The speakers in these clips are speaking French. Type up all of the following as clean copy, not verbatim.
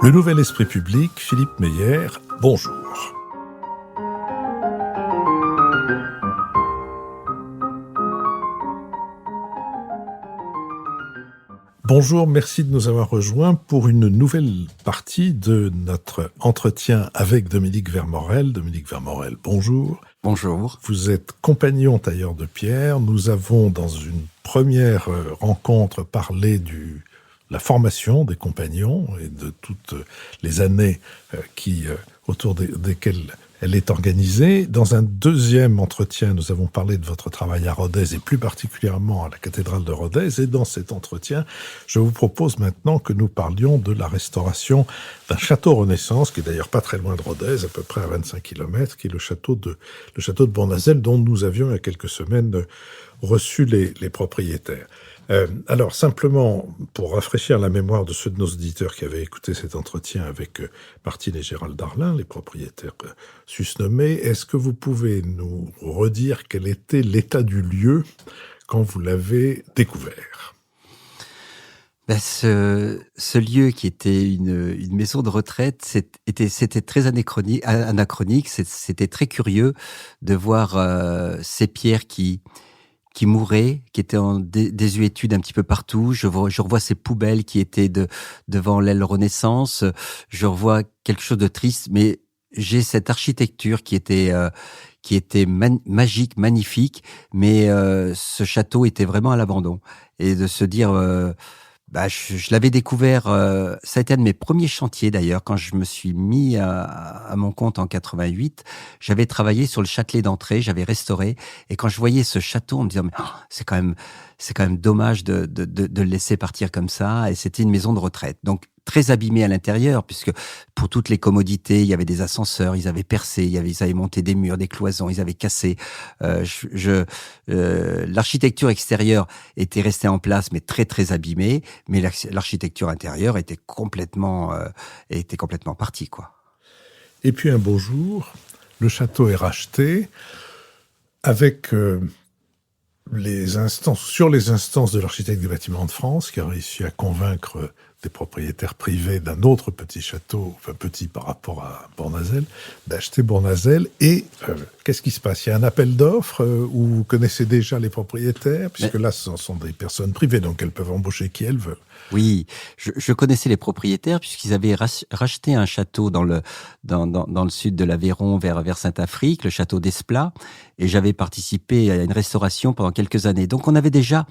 Le Nouvel Esprit Public, Philippe Meyer, bonjour. Bonjour, merci de nous avoir rejoints pour une nouvelle partie de notre entretien avec Dominique Vermorel. Dominique Vermorel, bonjour. Bonjour. Vous êtes compagnon tailleur de pierre. Nous avons, dans une première rencontre, parlé de la formation des compagnons et de toutes les années autour desquelles elle est organisée. Dans un deuxième entretien, nous avons parlé de votre travail à Rodez et plus particulièrement à la cathédrale de Rodez. Et dans cet entretien, je vous propose maintenant que nous parlions de la restauration d'un château Renaissance, qui est d'ailleurs pas très loin de Rodez, à peu près à 25 km, qui est le château de Bournazel, dont nous avions il y a quelques semaines reçu les propriétaires. Alors, simplement, pour rafraîchir la mémoire de ceux de nos auditeurs qui avaient écouté cet entretien avec Martine et Gérald Darlin, les propriétaires susnommés, est-ce que vous pouvez nous redire quel était l'état du lieu quand vous l'avez découvert ? Ce lieu qui était une maison de retraite, c'était très anachronique. C'était très curieux de voir ces pierres qui mouraient, qui étaient en désuétude un petit peu partout. Je revois ces poubelles qui étaient devant l'aile Renaissance. Je revois quelque chose de triste, mais j'ai cette architecture qui était magique, magnifique, mais ce château était vraiment à l'abandon. Et de se dire, je l'avais découvert, ça a été un de mes premiers chantiers d'ailleurs, quand je me suis mis à mon compte en 88, j'avais travaillé sur le Châtelet d'entrée, j'avais restauré, et quand je voyais ce château, on me disait, mais c'est quand même dommage de le laisser partir comme ça, et c'était une maison de retraite. Donc, très abîmé à l'intérieur, puisque pour toutes les commodités, il y avait des ascenseurs, ils avaient percé, ils avaient monté des murs, des cloisons, ils avaient cassé. L'architecture extérieure était restée en place, mais très très abîmée, mais l'architecture intérieure était complètement partie, quoi. Et puis un beau jour, le château est racheté avec sur les instances de l'architecte des bâtiments de France, qui a réussi à convaincre des propriétaires privés d'un autre petit château, enfin petit par rapport à Bournazel, d'acheter Bournazel. Et qu'est-ce qui se passe ? Il y a un appel d'offres où vous connaissez déjà les propriétaires, puisque là, ce sont des personnes privées, donc elles peuvent embaucher qui elles veulent. Oui, je connaissais les propriétaires puisqu'ils avaient racheté un château dans le sud de l'Aveyron vers Saint-Affrique, le château d'Esplat, et j'avais participé à une restauration pendant quelques années. Donc on avait déjà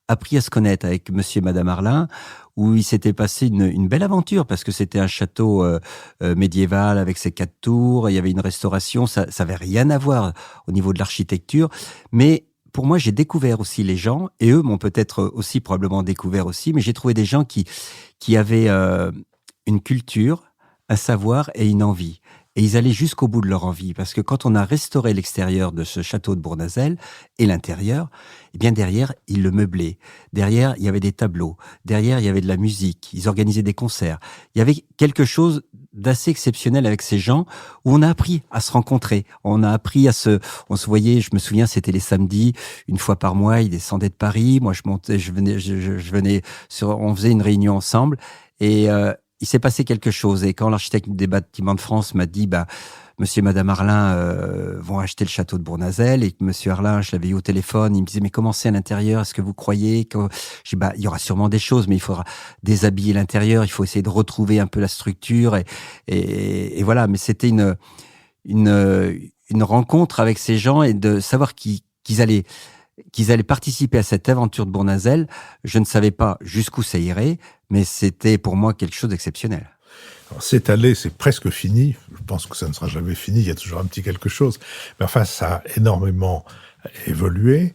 appris à se connaître avec monsieur et madame Arlin, où il s'était passé une belle aventure parce que c'était un château médiéval avec ses 4 tours, il y avait une restauration, ça avait rien à voir au niveau de l'architecture, mais pour moi, j'ai découvert aussi les gens, et eux m'ont peut-être aussi probablement découvert aussi, mais j'ai trouvé des gens qui avaient une culture, un savoir et une envie. Et ils allaient jusqu'au bout de leur envie, parce que quand on a restauré l'extérieur de ce château de Bournazel et l'intérieur, eh bien derrière, ils le meublaient. Derrière, il y avait des tableaux. Derrière, il y avait de la musique. Ils organisaient des concerts. Il y avait quelque chose d'assez exceptionnel avec ces gens où on a appris à se rencontrer. On a appris on se voyait, je me souviens, c'était les samedis, une fois par mois, ils descendaient de Paris. Moi, je montais, je venais on faisait une réunion ensemble et, il s'est passé quelque chose, et quand l'architecte des bâtiments de France m'a dit monsieur et madame Arlin vont acheter le château de Bournazel, et que monsieur Arlin, je l'avais eu au téléphone, il me disait mais comment c'est à l'intérieur, est-ce que vous croyez que j'ai dit il y aura sûrement des choses, mais il faudra déshabiller l'intérieur, il faut essayer de retrouver un peu la structure, et voilà. Mais c'était une rencontre avec ces gens, et de savoir qu'ils allaient participer à cette aventure de Bournazel. Je ne savais pas jusqu'où ça irait, mais c'était pour moi quelque chose d'exceptionnel. Alors, c'est allé, c'est presque fini. Je pense que ça ne sera jamais fini. Il y a toujours un petit quelque chose. Mais enfin, ça a énormément évolué.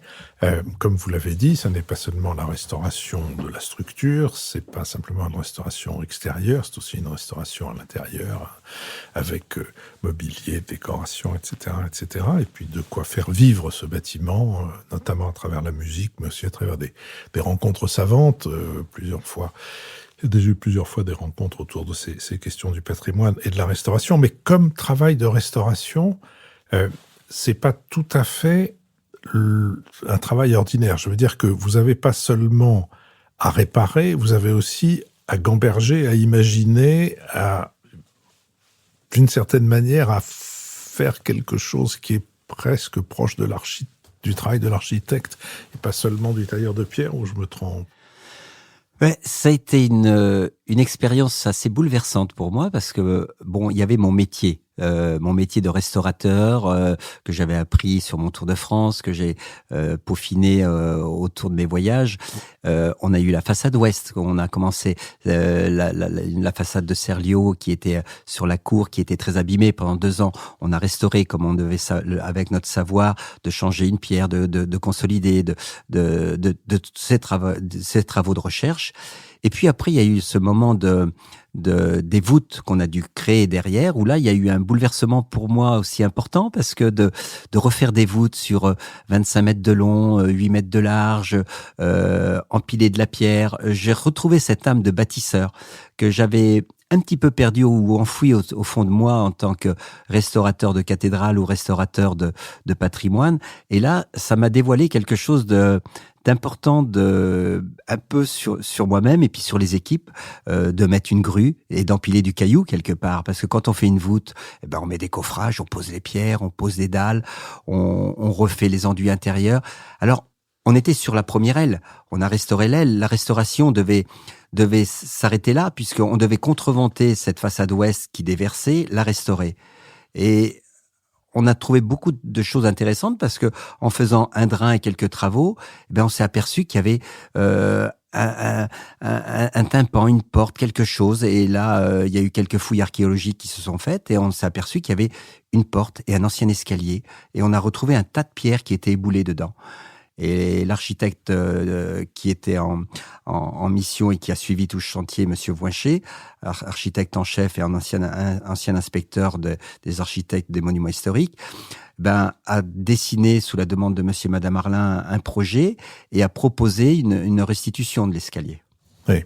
Comme vous l'avez dit, ça n'est pas seulement la restauration de la structure, c'est pas simplement une restauration extérieure, c'est aussi une restauration à l'intérieur, avec mobilier, décoration, etc., etc. Et puis de quoi faire vivre ce bâtiment, notamment à travers la musique, mais aussi à travers des rencontres savantes, plusieurs fois. Il y a déjà eu plusieurs fois des rencontres autour de ces questions du patrimoine et de la restauration. Mais comme travail de restauration, c'est pas tout à fait un travail ordinaire. Je veux dire que vous n'avez pas seulement à réparer, vous avez aussi à gamberger, à imaginer, d'une certaine manière, à faire quelque chose qui est presque proche du travail de l'architecte, et pas seulement du tailleur de pierre, où je me trompe. Ouais, ça a été une expérience assez bouleversante pour moi parce que bon, il y avait mon métier de restaurateur que j'avais appris sur mon tour de France, que j'ai peaufiné autour de mes voyages. On a eu la façade ouest, on a commencé la façade de Serlio qui était sur la cour, qui était très abîmée pendant 2 ans. On a restauré comme on devait avec notre savoir, de changer une pierre, de consolider, de ces travaux de recherche. Et puis après, il y a eu ce moment des voûtes qu'on a dû créer derrière, où là, il y a eu un bouleversement pour moi aussi important, parce que de refaire des voûtes sur 25 mètres de long, 8 mètres de large, empiler de la pierre, j'ai retrouvé cette âme de bâtisseur que j'avais un petit peu perdu ou enfoui au fond de moi en tant que restaurateur de cathédrale ou restaurateur de patrimoine. Et là, ça m'a dévoilé quelque chose d'important, un peu sur moi-même et puis sur les équipes, de mettre une grue et d'empiler du caillou quelque part, parce que quand on fait une voûte, eh ben on met des coffrages, on pose les pierres, on pose des dalles, on refait les enduits intérieurs. Alors on était sur la première aile, on a restauré l'aile. La restauration devait s'arrêter là, puisqu'on devait contreventer cette façade ouest qui déversait, la restaurer. Et on a trouvé beaucoup de choses intéressantes, parce que en faisant un drain et quelques travaux, eh ben on s'est aperçu qu'il y avait un tympan, une porte, quelque chose. Et là, il y a eu quelques fouilles archéologiques qui se sont faites, et on s'est aperçu qu'il y avait une porte et un ancien escalier. Et on a retrouvé un tas de pierres qui étaient éboulées dedans. Et l'architecte qui était en mission et qui a suivi tout ce chantier, Monsieur Voincher, architecte en chef et un ancien inspecteur des architectes des monuments historiques, a dessiné sous la demande de Monsieur et Madame Arlin un projet et a proposé une restitution de l'escalier. Oui.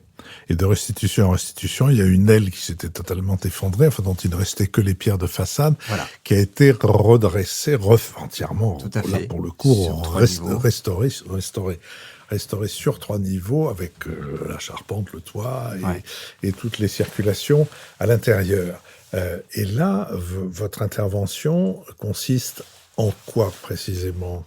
Et de restitution en restitution, il y a une aile qui s'était totalement effondrée, enfin dont il ne restait que les pierres de façade, voilà, qui a été redressée, entièrement, là, pour le coup, restaurée sur 3 niveaux, avec la charpente, le toit et toutes les circulations à l'intérieur. Et là, votre intervention consiste en quoi précisément ?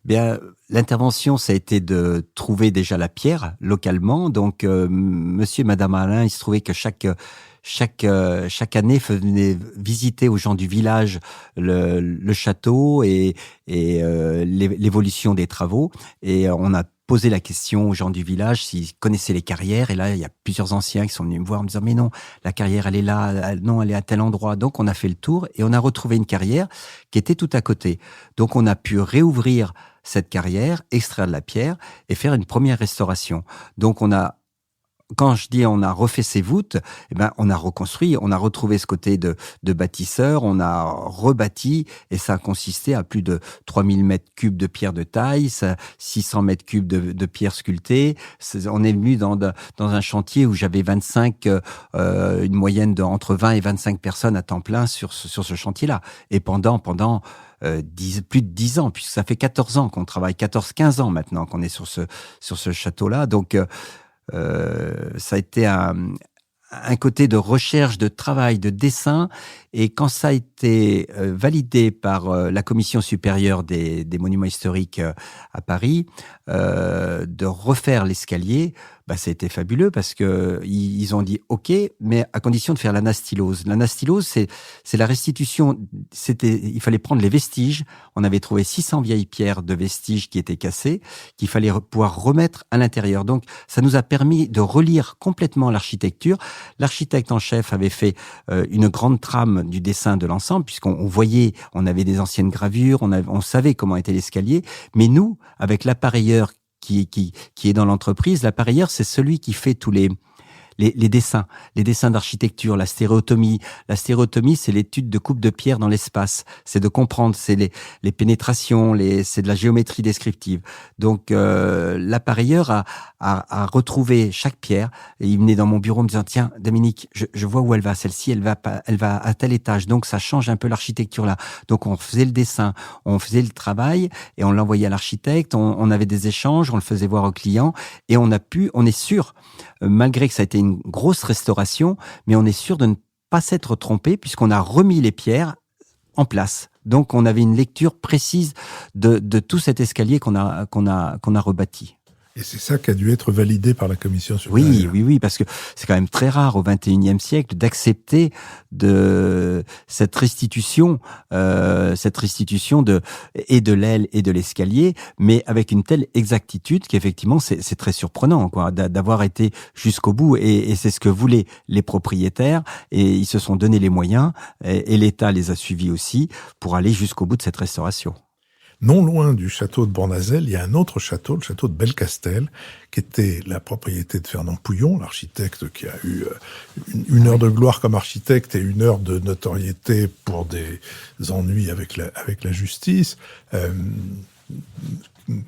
Bien, l'intervention, ça a été de trouver déjà la pierre localement. Donc, Monsieur et Madame Arlin, il se trouvait que chaque année venait visiter aux gens du village le château et l'évolution des travaux. Et on a posé la question aux gens du village s'ils connaissaient les carrières. Et là, il y a plusieurs anciens qui sont venus me voir en me disant « Mais non, la carrière, elle est là. Non, elle est à tel endroit. » Donc, on a fait le tour et on a retrouvé une carrière qui était tout à côté. Donc, on a pu réouvrir cette carrière, extraire de la pierre et faire une première restauration. Donc, quand je dis on a refait ses voûtes, on a reconstruit, on a retrouvé ce côté de bâtisseur, on a rebâti, et ça a consisté à plus de 3000 mètres cubes de pierre de taille, 600 mètres cubes de pierre sculptée. On est venu dans un chantier où j'avais une moyenne entre 20 et 25 personnes à temps plein sur ce chantier-là. Et pendant plus de 10 ans, puisque ça fait 14 ans qu'on travaille, 15 ans maintenant qu'on est sur ce château-là. Donc, ça a été un côté de recherche, de travail, de dessin. Et quand ça a été validé par la Commission supérieure des monuments historiques à Paris, de refaire l'escalier, ça a été fabuleux, parce que ils ont dit OK, mais à condition de faire l'anastylose. L'anastylose, c'est la restitution. Il fallait prendre les vestiges. On avait trouvé 600 vieilles pierres de vestiges qui étaient cassées, qu'il fallait pouvoir remettre à l'intérieur. Donc, ça nous a permis de relire complètement l'architecture. L'architecte en chef avait fait une grande trame du dessin de l'ensemble, puisqu'on voyait, on avait des anciennes gravures, on savait comment était l'escalier. Mais nous, avec l'appareilleur qui est dans l'entreprise, l'appareilleur, c'est celui qui fait tous les les dessins d'architecture, la stéréotomie. La stéréotomie, c'est l'étude de coupe de pierre dans l'espace. C'est de comprendre, c'est les pénétrations, c'est de la géométrie descriptive. Donc, l'appareilleur a retrouvé chaque pierre. Et il venait dans mon bureau en me disant, tiens, Dominique, je vois où elle va. Celle-ci, elle va à tel étage. Donc, ça change un peu l'architecture là. Donc, on faisait le dessin, on faisait le travail et on l'envoyait à l'architecte. On avait des échanges, on le faisait voir au client et on est sûr, malgré que ça a été une grosse restauration, mais on est sûr de ne pas s'être trompé puisqu'on a remis les pierres en place. Donc, on avait une lecture précise de tout cet escalier qu'on a rebâti. Et c'est ça qui a dû être validé par la commission supérieure. Oui, parce que c'est quand même très rare au XXIe siècle d'accepter cette restitution de l'aile et de l'escalier, mais avec une telle exactitude qu'effectivement c'est très surprenant, quoi, d'avoir été jusqu'au bout. Et c'est ce que voulaient les propriétaires, et ils se sont donné les moyens, et l'État les a suivis aussi pour aller jusqu'au bout de cette restauration. Non loin du château de Bournazel, il y a un autre château, le château de Belcastel, qui était la propriété de Fernand Pouillon, l'architecte qui a eu une heure de gloire comme architecte et une heure de notoriété pour des ennuis avec la justice,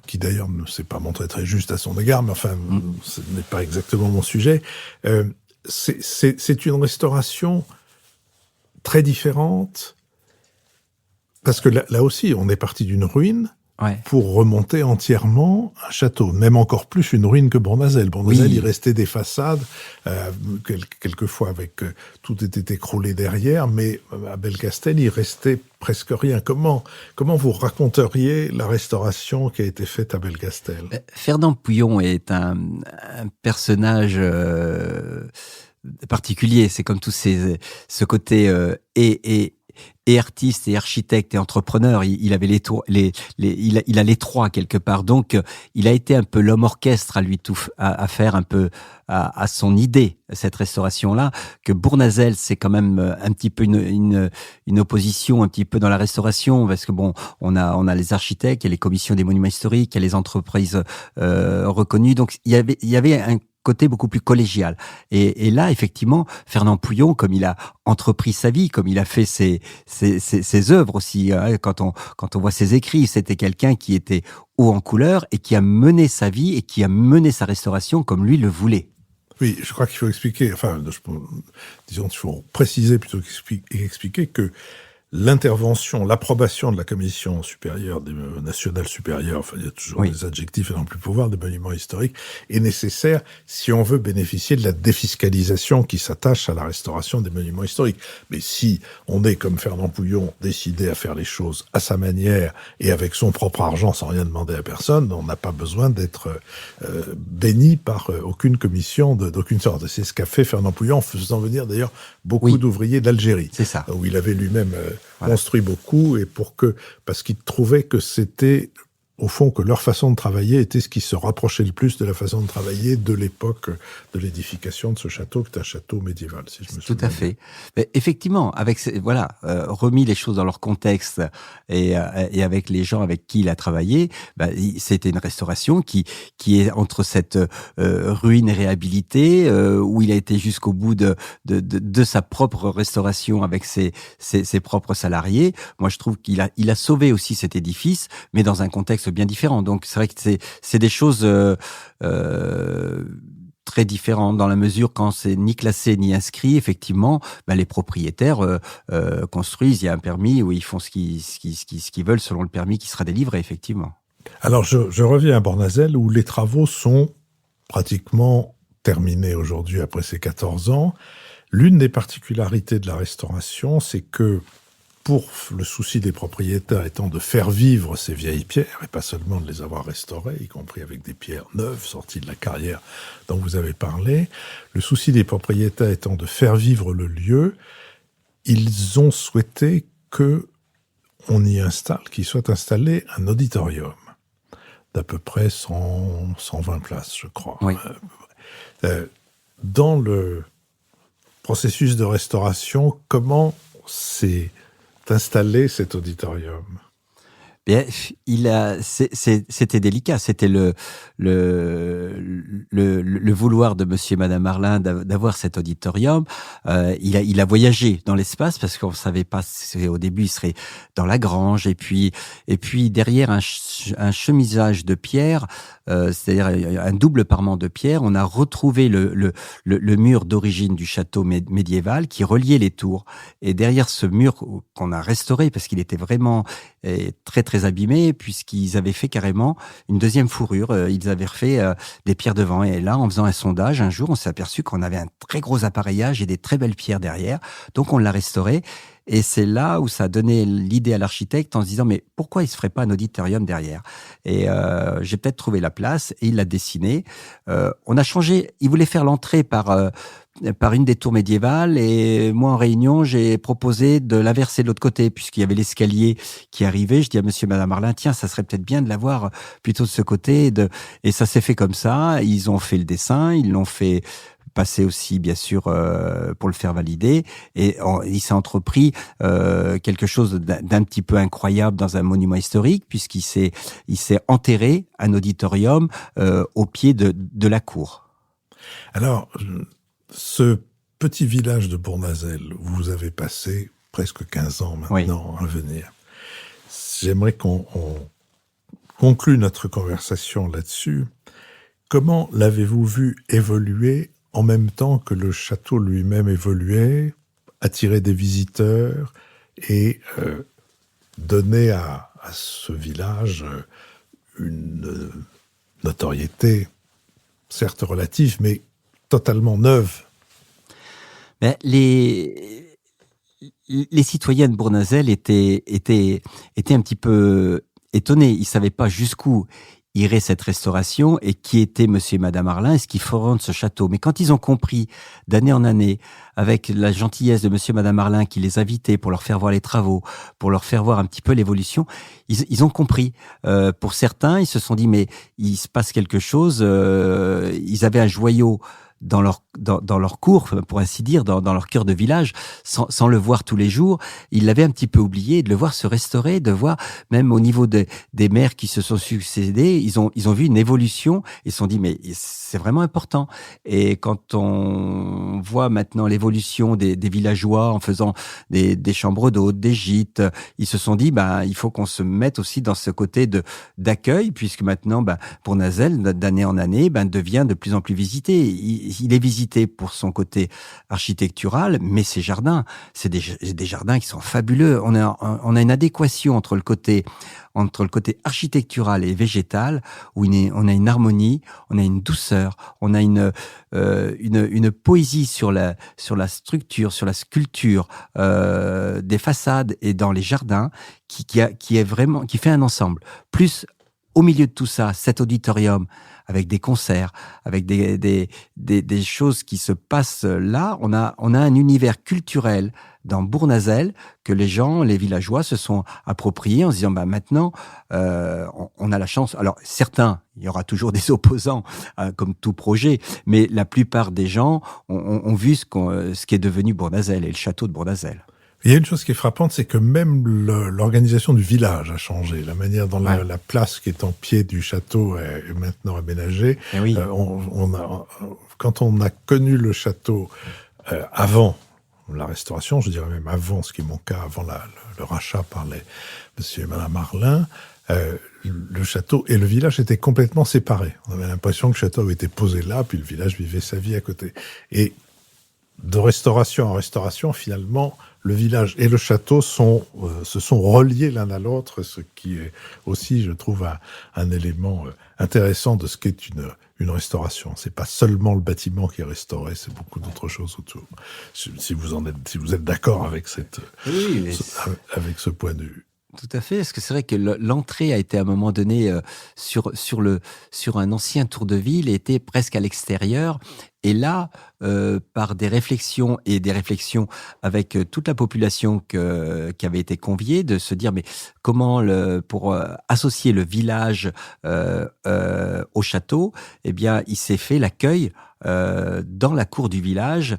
qui d'ailleurs ne s'est pas montré très juste à son égard, mais enfin, ce n'est pas exactement mon sujet. C'est une restauration très différente. Parce que là aussi, on est parti d'une ruine pour remonter entièrement un château. Même encore plus une ruine que Bournazel. Bournazel, il restait des façades, quelquefois avec tout était écroulé derrière, mais à Belcastel, il restait presque rien. Comment vous raconteriez la restauration qui a été faite à Belcastel ? Fernand Pouillon est un personnage particulier. C'est comme ce côté et artiste et architecte et entrepreneur, il avait il a les trois quelque part. Donc, il a été un peu l'homme orchestre à lui à faire un peu à son idée cette restauration-là. Que Bournazel, c'est quand même un petit peu une opposition un petit peu dans la restauration, parce que bon, on a les architectes, il y a les commissions des monuments historiques, il y a les entreprises reconnues. Donc, il y avait un côté beaucoup plus collégial. Et là, effectivement, Fernand Pouillon, comme il a entrepris sa vie, comme il a fait ses œuvres aussi, hein, quand on voit ses écrits, c'était quelqu'un qui était haut en couleur et qui a mené sa vie et qui a mené sa restauration comme lui le voulait. Oui, je crois qu'il faut expliquer, disons qu'il faut préciser plutôt qu'expliquer que l'approbation de la commission supérieure, nationale supérieure, enfin, il y a toujours des adjectifs et non plus pouvoir, des monuments historiques, est nécessaire si on veut bénéficier de la défiscalisation qui s'attache à la restauration des monuments historiques. Mais si on est, comme Fernand Pouillon, décidé à faire les choses à sa manière et avec son propre argent sans rien demander à personne, on n'a pas besoin d'être béni par aucune commission d'aucune sorte. C'est ce qu'a fait Fernand Pouillon en faisant venir d'ailleurs beaucoup d'ouvriers d'Algérie. C'est ça. Où il avait lui-même construit beaucoup, et parce qu'il trouvait que c'était, au fond, que leur façon de travailler était ce qui se rapprochait le plus de la façon de travailler de l'époque de l'édification de ce château, qui est un château médiéval, si je me souviens. Tout à fait. Mais effectivement, remis les choses dans leur contexte et avec les gens avec qui il a travaillé, c'était une restauration qui est entre cette ruine réhabilitée, où il a été jusqu'au bout de sa propre restauration avec ses propres salariés. Moi, je trouve qu'il a sauvé aussi cet édifice, mais dans un contexte bien différent. Donc, c'est vrai que c'est des choses très différentes dans la mesure quand c'est ni classé ni inscrit. Effectivement, les propriétaires construisent. Il y a un permis où ils font ce qu'ils veulent selon le permis qui sera délivré, effectivement. Alors, je reviens à Bournazel où les travaux sont pratiquement terminés aujourd'hui après ces 14 ans. L'une des particularités de la restauration, c'est que pour le souci des propriétaires étant de faire vivre ces vieilles pierres, et pas seulement de les avoir restaurées, y compris avec des pierres neuves sorties de la carrière dont vous avez parlé, le souci des propriétaires étant de faire vivre le lieu, ils ont souhaité qu'il soit installé un auditorium d'à peu près 120 places, je crois. Oui. Dans le processus de restauration, comment s'est installé cet auditorium? Bien, c'était délicat. C'était le le vouloir de Monsieur et Madame Marlin d'avoir cet auditorium, il a voyagé dans l'espace parce qu'on savait pas. Au début, il serait dans la grange et puis derrière un chemisage de pierre, c'est-à-dire un double parement de pierre, on a retrouvé le mur d'origine du château médiéval qui reliait les tours. Et derrière ce mur qu'on a restauré parce qu'il était vraiment très très abîmé, puisqu'ils avaient fait carrément une deuxième fourrure. Ils avaient refait des pierres devant. Et là, en faisant un sondage, un jour, on s'est aperçu qu'on avait un très gros appareillage et des très belles pierres derrière. Donc, on l'a restauré. Et c'est là où ça a donné l'idée à l'architecte en se disant, mais pourquoi il se ferait pas un auditorium derrière? Et j'ai peut-être trouvé la place et il l'a dessiné. On a changé. Il voulait faire l'entrée par une des tours médiévales, et moi en réunion j'ai proposé de l'inverser de l'autre côté puisqu'il y avait l'escalier qui arrivait. Je dis à Monsieur et Madame Marlin, tiens, ça serait peut-être bien de l'avoir plutôt de ce côté, et ça s'est fait comme ça. Ils ont fait le dessin, ils l'ont fait passer aussi bien sûr pour le faire valider, et il s'est entrepris quelque chose d'un petit peu incroyable dans un monument historique, puisqu'il s'est enterré un auditorium au pied de la cour. Alors, ce petit village de Bournazel, où vous avez passé presque 15 ans maintenant à venir, j'aimerais qu'on conclue notre conversation là-dessus. Comment l'avez-vous vu évoluer en même temps que le château lui-même évoluait, attirer des visiteurs et donner à ce village une notoriété, certes relative, mais totalement neuve? Ben, les citoyens de Bournazel étaient un petit peu étonnés. Ils savaient pas jusqu'où irait cette restauration et qui était Monsieur et Madame Marlin et ce qu'ils feront de ce château. Mais quand ils ont compris, d'année en année, avec la gentillesse de Monsieur et Madame Marlin qui les invitait pour leur faire voir les travaux, pour leur faire voir un petit peu l'évolution, ils ont compris. Pour certains, ils se sont dit, mais il se passe quelque chose. Ils avaient un joyau dans leur cour, pour ainsi dire, dans leur cœur de village, sans le voir tous les jours. Ils l'avaient un petit peu oublié, de le voir se restaurer, de voir même au niveau des maires qui se sont succédés, ils ont vu une évolution, ils se sont dit, mais c'est vraiment important. Et quand on voit maintenant l'évolution des villageois en faisant des chambres d'hôtes, des gîtes, ils se sont dit, il faut qu'on se mette aussi dans ce côté d'accueil, puisque maintenant, Bournazel, d'année en année, devient de plus en plus visité. Il est visité pour son côté architectural, mais ses jardins, c'est des jardins qui sont fabuleux. On a une adéquation entre le côté architectural et végétal, où on a une harmonie, on a une douceur, on a une poésie sur la structure, sur la sculpture des façades et dans les jardins, qui fait un ensemble. Plus au milieu de tout ça, cet auditorium avec des concerts, avec des choses qui se passent là, on a un univers culturel dans Bournazel que les villageois se sont appropriés en se disant, maintenant, on a la chance. Alors, certains, il y aura toujours des opposants, comme tout projet, mais la plupart des gens ont vu ce qu'est devenu Bournazel et le château de Bournazel. Il y a une chose qui est frappante, c'est que même l'organisation du village a changé. La manière dont la place qui est en pied du château est maintenant aménagée. Oui. Quand on a connu le château avant la restauration, je dirais même avant, ce qui est mon cas, avant le rachat par Monsieur et Madame Marlin, le château et le village étaient complètement séparés. On avait l'impression que le château avait été posé là, puis le village vivait sa vie à côté. Et de restauration en restauration, finalement, le village et le château se sont reliés l'un à l'autre, ce qui est aussi, je trouve, un élément intéressant de ce qu'est une restauration. C'est pas seulement le bâtiment qui est restauré, c'est beaucoup d'autres choses autour. Si vous êtes d'accord avec avec ce point de vue. Tout à fait, parce que c'est vrai que l'entrée a été à un moment donné sur un ancien tour de ville, était presque à l'extérieur. Et là, par des réflexions avec toute la population qui avait été conviée, de se dire, mais comment pour associer le village au château, eh bien, il s'est fait l'accueil dans la cour du village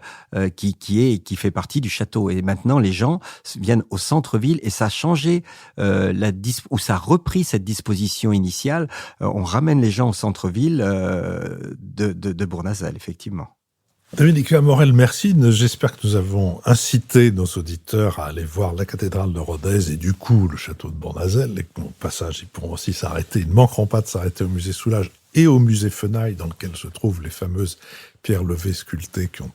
qui fait partie du château. Et maintenant, les gens viennent au centre-ville et ça a changé ou ça a repris cette disposition initiale. On ramène les gens au centre-ville de Bournazel, effectivement. Dominique Vermorel, merci. J'espère que nous avons incité nos auditeurs à aller voir la cathédrale de Rodez et du coup le château de Bournazel. Et au passage, ils pourront aussi s'arrêter. Ils ne manqueront pas de s'arrêter au musée Soulages et au musée Fenaille, dans lequel se trouvent les fameuses pierres levées sculptées qui ont,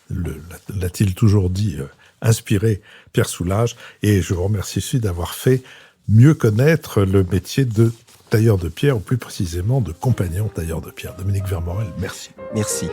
l'a-t-il toujours dit, inspiré Pierre Soulages. Et je vous remercie aussi d'avoir fait mieux connaître le métier de tailleur de pierre, ou plus précisément de compagnon tailleur de pierre. Dominique Vermorel, merci. Merci.